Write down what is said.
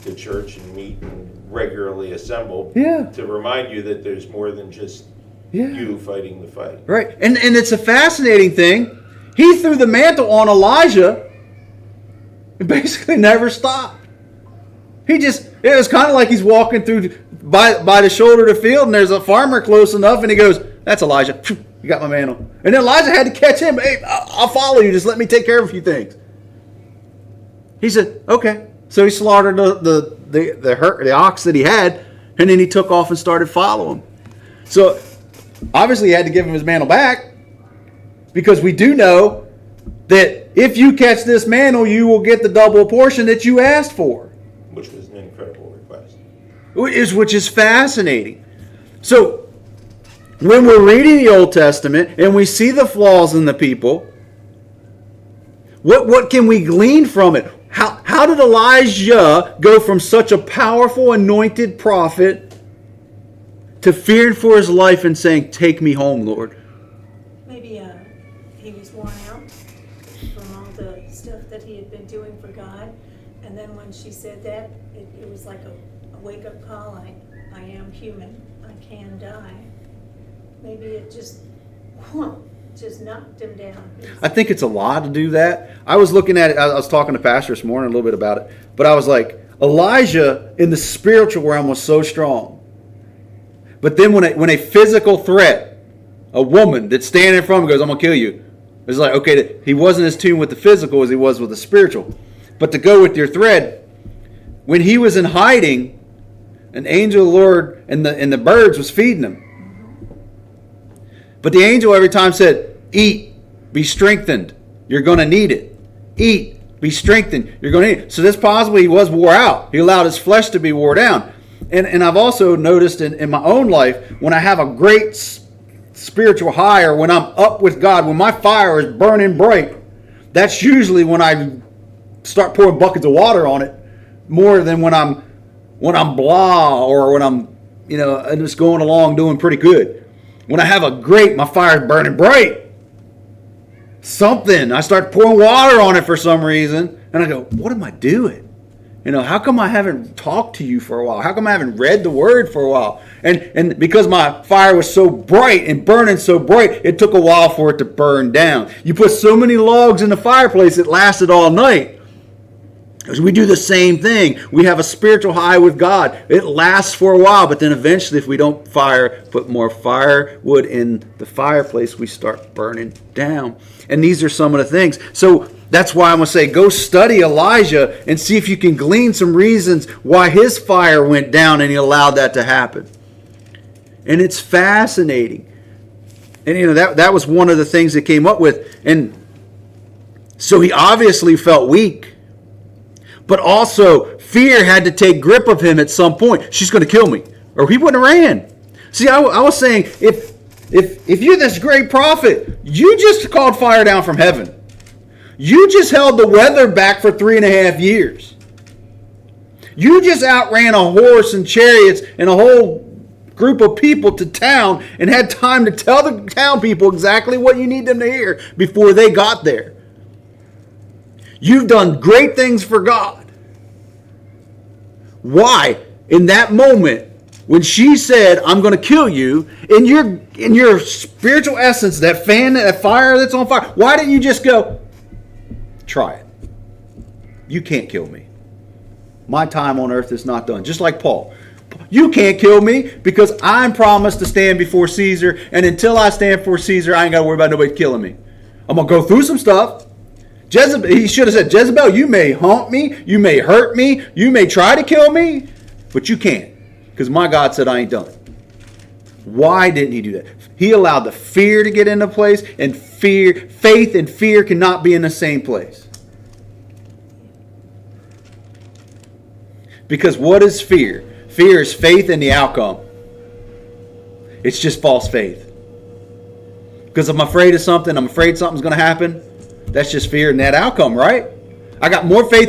the church and meet and regularly assemble Yeah. to remind you that there's more than just you fighting the fight. Right. And it's a fascinating thing. He threw the mantle on Elijah and basically never stopped. It was kind of like he's walking through by the shoulder of the field, and there's a farmer close enough, and he goes, "That's Elijah. You got my mantle." And then Elijah had to catch him. "Hey, I'll follow you. Just let me take care of a few things." He said, "Okay." So he slaughtered the ox that he had, and then he took off and started following. So obviously he had to give him his mantle back, because we do know that if you catch this mantle, you will get the double portion that you asked for. Which was an incredible request. Which is fascinating. So when we're reading the Old Testament and we see the flaws in the people, what can we glean from it? How did Elijah go from such a powerful anointed prophet to fearing for his life and saying, "Take me home, Lord"? Maybe he was worn out from all the stuff that he had been doing for God. And then when she said that, it was like a wake-up call. I am human. I can die. Maybe it just knocked him down. I think it's a lot to do that. I was looking at it. I was talking to Pastor this morning a little bit about it. But I was like, Elijah in the spiritual realm was so strong. But then when a physical threat, a woman that's standing in front of him goes, "I'm going to kill you." It's like, okay, he wasn't as tuned with the physical as he was with the spiritual. But to go with your thread, when he was in hiding, an angel of the Lord and the birds was feeding him. But the angel every time said, "Eat, be strengthened. You're going to need it. Eat, be strengthened. You're going to need it." So this possibly he was wore out. He allowed his flesh to be wore down. And I've also noticed in my own life, when I have a great spiritual high, or when I'm up with God, when my fire is burning bright, that's usually when I start pouring buckets of water on it, more than when I'm blah, or when I'm just going along doing pretty good. When I have my fire is burning bright. I start pouring water on it for some reason, and I go, "What am I doing? How come I haven't talked to you for a while? How come I haven't read the word for a while?" And because my fire was so bright and burning so bright, it took a while for it to burn down. You put so many logs in the fireplace, it lasted all night. Because we do the same thing. We have a spiritual high with God. It lasts for a while, but then eventually, if we don't put more firewood in the fireplace, we start burning down. And these are some of the things. So that's why I'm going to say, go study Elijah and see if you can glean some reasons why his fire went down and he allowed that to happen. And it's fascinating. And that was one of the things that came up with. And so he obviously felt weak. But also, fear had to take grip of him at some point. She's going to kill me, or he wouldn't have ran. See, I was saying, if you're this great prophet, you just called fire down from heaven. You just held the weather back for 3.5 years. You just outran a horse and chariots and a whole group of people to town and had time to tell the town people exactly what you need them to hear before they got there. You've done great things for God. Why, in that moment, when she said, "I'm going to kill you," in your spiritual essence, that fire that's on fire, why didn't you just go, "Try it. You can't kill me. My time on earth is not done." Just like Paul. "You can't kill me because I'm promised to stand before Caesar, and until I stand before Caesar, I ain't got to worry about nobody killing me. I'm going to go through some stuff. He should have said, "Jezebel, you may haunt me, you may hurt me, you may try to kill me, but you can't, because my God said I ain't done." Why didn't he do that? He allowed the fear to get into place, and faith and fear cannot be in the same place. Because what is fear? Fear is faith in the outcome. It's just false faith. Because I'm afraid of something, I'm afraid something's going to happen. That's just fear in that outcome, right? I got more faith